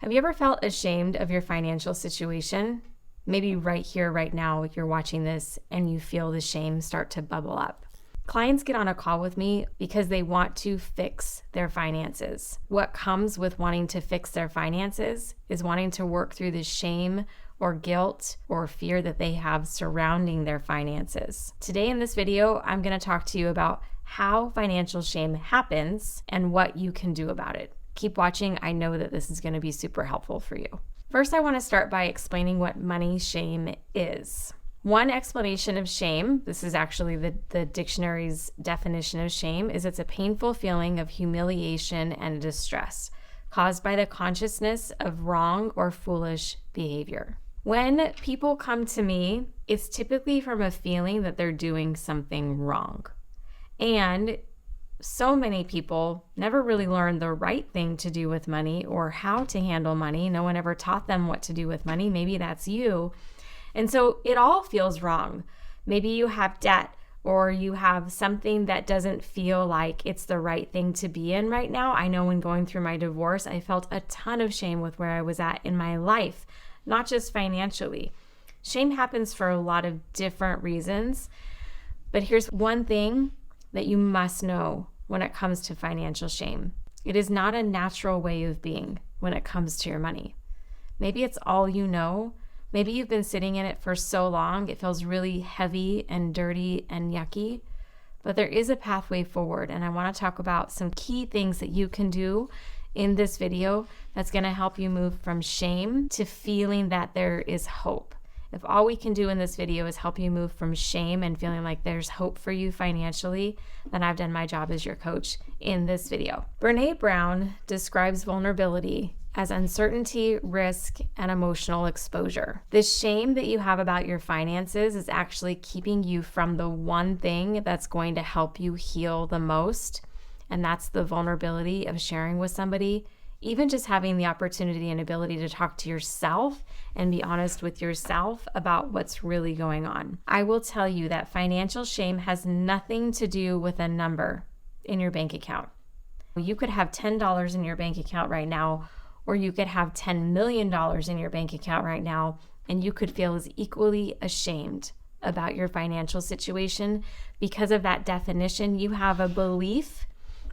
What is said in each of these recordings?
Have you ever felt ashamed of your financial situation? Maybe right here, right now, you're watching this and you feel the shame start to bubble up. Clients get on a call with me because they want to fix their finances. What comes with wanting to fix their finances is wanting to work through the shame or guilt or fear that they have surrounding their finances. Today in this video, I'm going to talk to you about how financial shame happens and what you can do about it. Keep watching. I know that this is going to be super helpful for you. First, I want to start by explaining what money shame is. One explanation of shame, this is actually the dictionary's definition of shame, is it's a painful feeling of humiliation and distress caused by the consciousness of wrong or foolish behavior. When people come to me, it's typically from a feeling that they're doing something wrong. And so many people never really learned the right thing to do with money or how to handle money. No one ever taught them what to do with money. Maybe that's you. And so it all feels wrong. Maybe you have debt or you have something that doesn't feel like it's the right thing to be in right now. I know when going through my divorce, I felt a ton of shame with where I was at in my life, not just financially. Shame happens for a lot of different reasons. But here's one thing that you must know when it comes to financial shame. It is not a natural way of being when it comes to your money. Maybe it's all you know. Maybe you've been sitting in it for so long, it feels really heavy and dirty and yucky. But there is a pathway forward, and I want to talk about some key things that you can do in this video that's going to help you move from shame to feeling that there is hope. If all we can do in this video is help you move from shame and feeling like there's hope for you financially, then I've done my job as your coach in this video. Brené Brown describes vulnerability as uncertainty, risk, and emotional exposure. The shame that you have about your finances is actually keeping you from the one thing that's going to help you heal the most, and that's the vulnerability of sharing with somebody. Even just having the opportunity and ability to talk to yourself and be honest with yourself about what's really going on. I will tell you that financial shame has nothing to do with a number in your bank account. You could have $10 in your bank account right now, or you could have $10 million in your bank account right now, and you could feel as equally ashamed about your financial situation. Because of that definition, you have a belief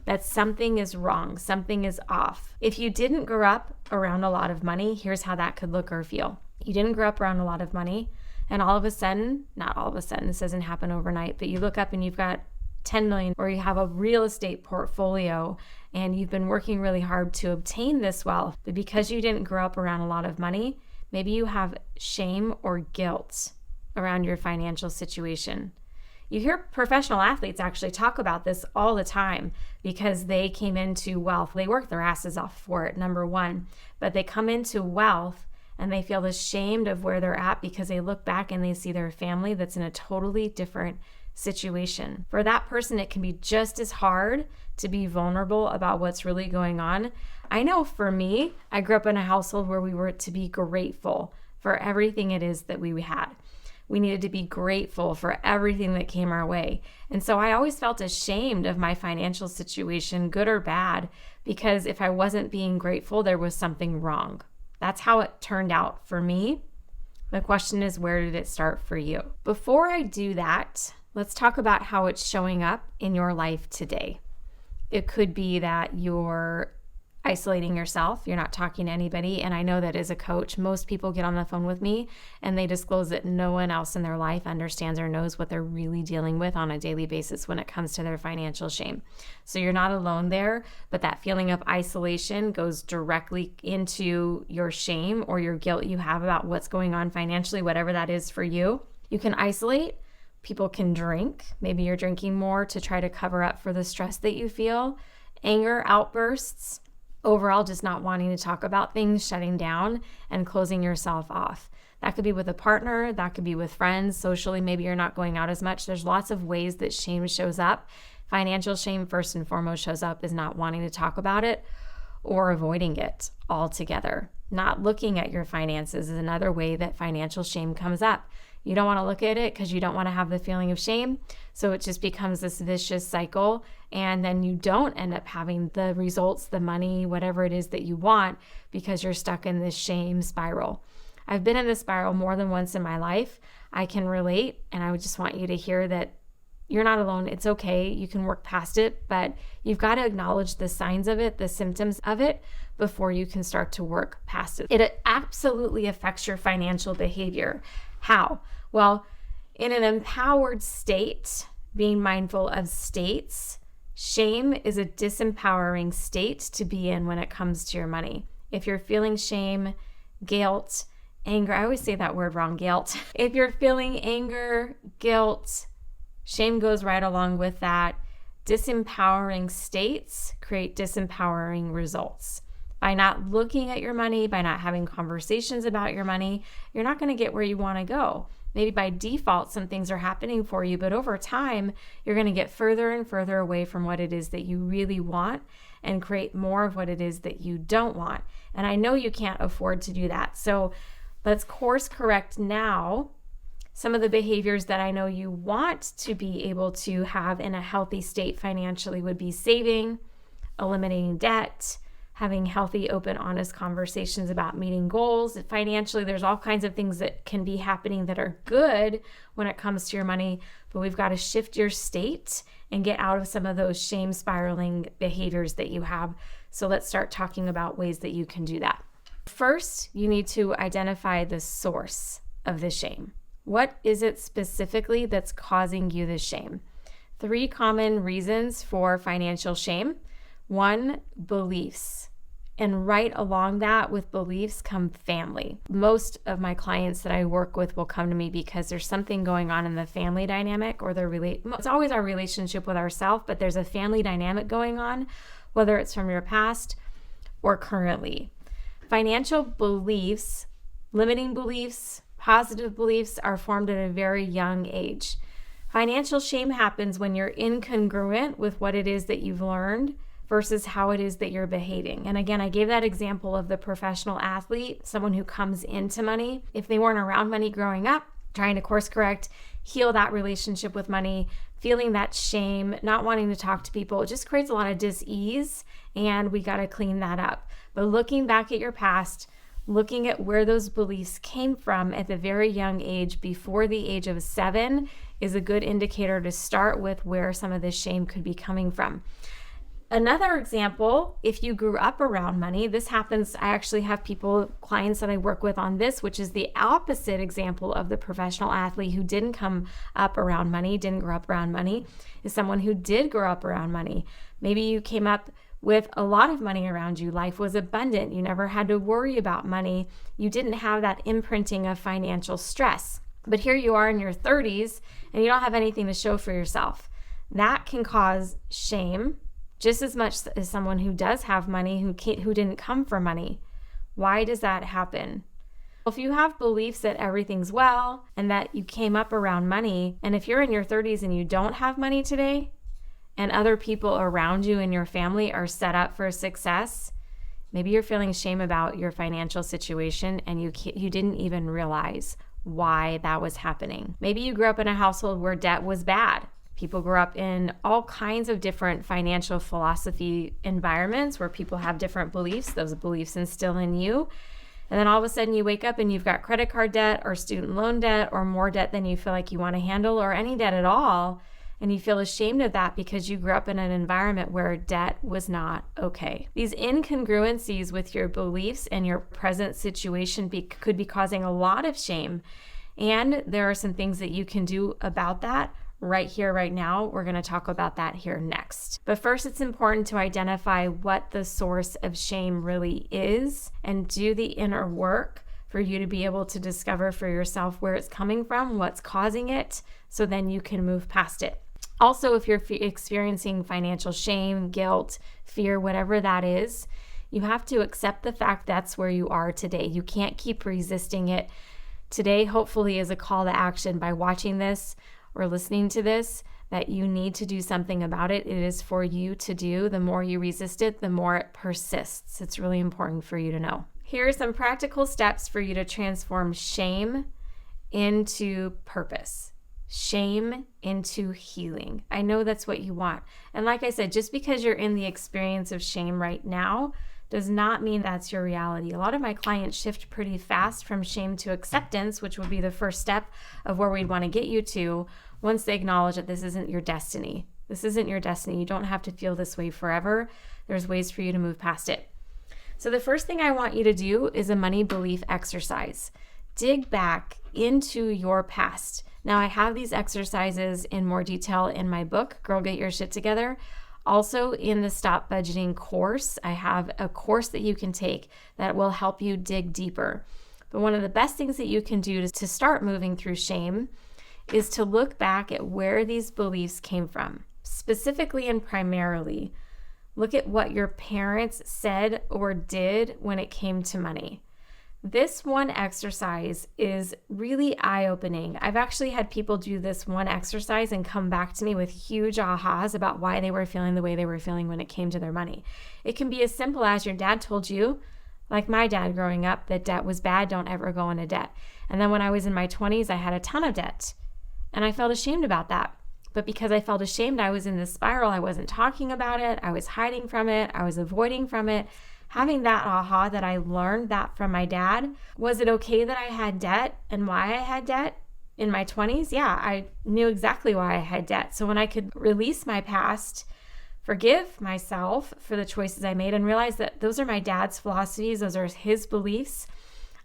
that something is wrong, something is off. If you didn't grow up around a lot of money, here's how that could look or feel. You didn't grow up around a lot of money, and all of a sudden, not all of a sudden, this doesn't happen overnight, but you look up and you've got 10 million, or you have a real estate portfolio and you've been working really hard to obtain this wealth, but because you didn't grow up around a lot of money, maybe you have shame or guilt around your financial situation. You hear professional athletes actually talk about this all the time because they came into wealth. They worked their asses off for it, number one, but they come into wealth and they feel ashamed of where they're at because they look back and they see their family that's in a totally different situation. For that person, it can be just as hard to be vulnerable about what's really going on. I know for me, I grew up in a household where we were to be grateful for everything it is that we had. We needed to be grateful for everything that came our way. And so I always felt ashamed of my financial situation, good or bad, because if I wasn't being grateful, there was something wrong. That's how it turned out for me. The question is, where did it start for you? Before I do that, let's talk about how it's showing up in your life today. It could be that you're isolating yourself, you're not talking to anybody. And I know that as a coach, most people get on the phone with me and they disclose that no one else in their life understands or knows what they're really dealing with on a daily basis when it comes to their financial shame. So you're not alone there, but that feeling of isolation goes directly into your shame or your guilt you have about what's going on financially, whatever that is for you. You can isolate. People can drink. Maybe you're drinking more to try to cover up for the stress that you feel. Anger outbursts. Overall, just not wanting to talk about things, shutting down and closing yourself off. That could be with a partner, that could be with friends. Socially, maybe you're not going out as much. There's lots of ways that shame shows up. Financial shame, first and foremost, shows up as not wanting to talk about it or avoiding it altogether. Not looking at your finances is another way that financial shame comes up. You don't want to look at it because you don't want to have the feeling of shame. So it just becomes this vicious cycle. And then you don't end up having the results, the money, whatever it is that you want, because you're stuck in this shame spiral. I've been in this spiral more than once in my life. I can relate. And I would just want you to hear that you're not alone. It's okay. You can work past it, but you've got to acknowledge the signs of it, the symptoms of it, before you can start to work past it. It absolutely affects your financial behavior. How? Well, in an empowered state, being mindful of states, shame is a disempowering state to be in when it comes to your money. If you're feeling shame, guilt, anger, I always say that word wrong, guilt. If you're feeling anger, guilt, shame goes right along with that. Disempowering states create disempowering results. By not looking at your money, by not having conversations about your money, you're not going to get where you want to go. Maybe by default, some things are happening for you, but over time, you're going to get further and further away from what it is that you really want and create more of what it is that you don't want. And I know you can't afford to do that. So let's course correct now some of the behaviors that I know you want to be able to have in a healthy state financially would be saving, eliminating debt, having healthy, open, honest conversations about meeting goals. Financially, there's all kinds of things that can be happening that are good when it comes to your money, but we've got to shift your state and get out of some of those shame spiraling behaviors that you have. So let's start talking about ways that you can do that. First, you need to identify the source of the shame. What is it specifically that's causing you the shame? 3 common reasons for financial shame. 1, beliefs. And right along that with beliefs come family. Most of my clients that I work with will come to me because there's something going on in the family dynamic, or it's always our relationship with ourselves, but there's a family dynamic going on, whether it's from your past or currently. Financial beliefs, limiting beliefs, positive beliefs are formed at a very young age. Financial shame happens when you're incongruent with what it is that you've learned versus how it is that you're behaving. And again, I gave that example of the professional athlete, someone who comes into money. If they weren't around money growing up, trying to course correct, heal that relationship with money, feeling that shame, not wanting to talk to people, it just creates a lot of dis-ease, and we got to clean that up. But looking back at your past, looking at where those beliefs came from at the very young age, before the age of 7, is a good indicator to start with where some of this shame could be coming from. Another example, if you grew up around money, this happens. I actually have clients that I work with on this, which is the opposite example of the professional athlete who didn't come up around money, didn't grow up around money, is someone who did grow up around money. Maybe you came up with a lot of money around you. Life was abundant. You never had to worry about money. You didn't have that imprinting of financial stress. But here you are in your 30s and you don't have anything to show for yourself. That can cause shame just as much as someone who does have money who didn't come from money. Why does that happen? Well, if you have beliefs that everything's well and that you came up around money, and if you're in your 30s and you don't have money today, and other people around you in your family are set up for success, maybe you're feeling shame about your financial situation and you didn't even realize why that was happening. Maybe you grew up in a household where debt was bad. People grew up in all kinds of different financial philosophy environments where people have different beliefs. Those beliefs instill in you. And then all of a sudden you wake up and you've got credit card debt or student loan debt or more debt than you feel like you want to handle, or any debt at all. And you feel ashamed of that because you grew up in an environment where debt was not okay. These incongruencies with your beliefs and your present situation could be causing a lot of shame. And there are some things that you can do about that right here, right now. We're going to talk about that here next. But first, it's important to identify what the source of shame really is and do the inner work for you to be able to discover for yourself where it's coming from, what's causing it, so then you can move past it. Also, if you're experiencing financial shame, guilt, fear, whatever that is, you have to accept the fact that's where you are today. You can't keep resisting it. Today, hopefully, is a call to action by watching this or listening to this, that you need to do something about it. It is for you to do. The more you resist it, the more it persists. It's really important for you to know. Here are some practical steps for you to transform shame into purpose, shame into healing. I know that's what you want. And like I said, just because you're in the experience of shame right now does not mean that's your reality. A lot of my clients shift pretty fast from shame to acceptance, which would be the first step of where we'd want to get you to once they acknowledge that this isn't your destiny. This isn't your destiny. You don't have to feel this way forever. There's ways for you to move past it. So the first thing I want you to do is a money belief exercise. Dig back into your past. Now, I have these exercises in more detail in my book, Girl Get Your Shit Together. Also in the Stop Budgeting course, I have a course that you can take that will help you dig deeper. But one of the best things that you can do to start moving through shame is to look back at where these beliefs came from. Specifically and primarily, look at what your parents said or did when it came to money. This one exercise is really eye-opening. I've actually had people do this one exercise and come back to me with huge ahas about why they were feeling the way they were feeling when it came to their money. It can be as simple as your dad told you, like my dad growing up, that debt was bad, don't ever go into debt. And then when I was in my 20s, I had a ton of debt. And I felt ashamed about that. But because I felt ashamed, I was in this spiral. I wasn't talking about it. I was hiding from it. I was avoiding from it. Having that aha that I learned that from my dad. Was it okay that I had debt and why I had debt in my 20s? Yeah, I knew exactly why I had debt. So when I could release my past, forgive myself for the choices I made, and realize that those are my dad's philosophies, those are his beliefs,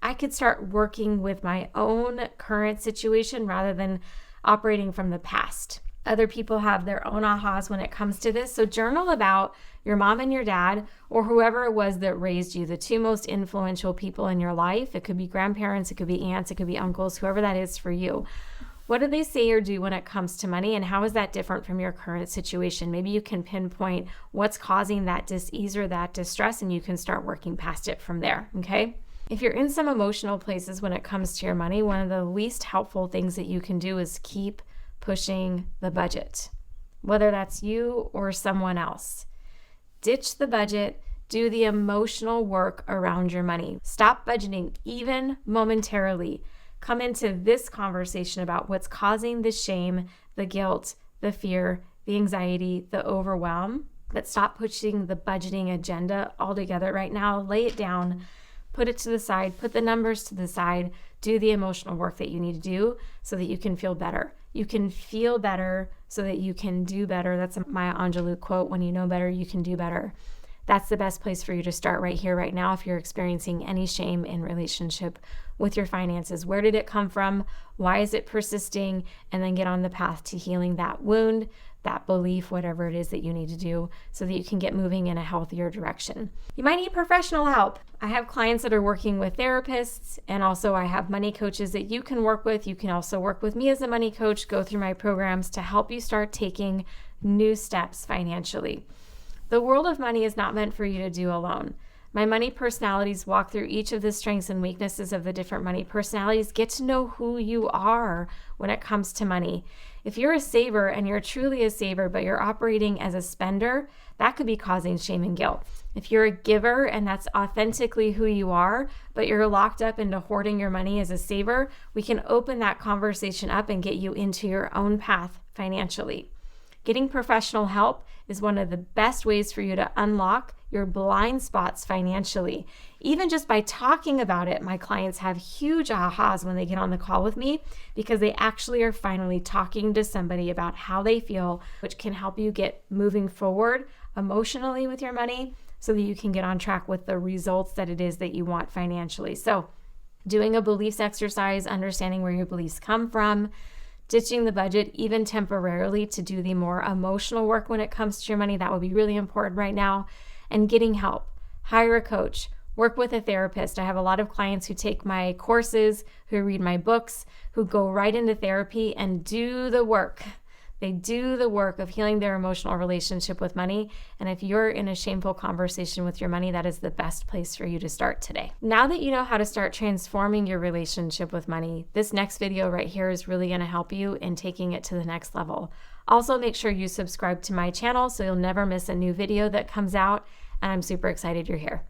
I could start working with my own current situation rather than operating from the past. Other people have their own ahas when it comes to this. So journal about your mom and your dad, or whoever it was that raised you, the two most influential people in your life. It could be grandparents, it could be aunts, it could be uncles, whoever that is for you. What do they say or do when it comes to money, and how is that different from your current situation? Maybe you can pinpoint what's causing that dis-ease or that distress, and you can start working past it from there, okay? If you're in some emotional places when it comes to your money, one of the least helpful things that you can do is keep pushing the budget, whether that's you or someone else. Ditch the budget, do the emotional work around your money. Stop budgeting even momentarily. Come into this conversation about what's causing the shame, the guilt, the fear, the anxiety, the overwhelm. But stop pushing the budgeting agenda altogether right now. Lay it down, put it to the side, put the numbers to the side, do the emotional work that you need to do so that you can feel better. You can feel better so that you can do better. That's a Maya Angelou quote. When you know better, you can do better. That's the best place for you to start right here, right now, if you're experiencing any shame in relationship with your finances. Where did it come from? Why is it persisting? And then get on the path to healing that wound, that belief, whatever it is that you need to do so that you can get moving in a healthier direction. You might need professional help. I have clients that are working with therapists, and also I have money coaches that you can work with. You can also work with me as a money coach, go through my programs to help you start taking new steps financially. The world of money is not meant for you to do alone. My money personalities walk through each of the strengths and weaknesses of the different money personalities. Get to know who you are when it comes to money. If you're a saver and you're truly a saver, but you're operating as a spender, that could be causing shame and guilt. If you're a giver and that's authentically who you are, but you're locked up into hoarding your money as a saver, we can open that conversation up and get you into your own path financially. Getting professional help is one of the best ways for you to unlock your blind spots financially. Even just by talking about it, my clients have huge ahas when they get on the call with me because they actually are finally talking to somebody about how they feel, which can help you get moving forward emotionally with your money so that you can get on track with the results that it is that you want financially. So doing a beliefs exercise, understanding where your beliefs come from, ditching the budget even temporarily to do the more emotional work when it comes to your money, that would be really important right now. And getting help. Hire a coach. Work with a therapist. I have a lot of clients who take my courses, who read my books, who go right into therapy and do the work. They do the work of healing their emotional relationship with money. And if you're in a shameful conversation with your money, that is the best place for you to start today. Now that you know how to start transforming your relationship with money, this next video right here is really going to help you in taking it to the next level. Also, make sure you subscribe to my channel so you'll never miss a new video that comes out. And I'm super excited you're here.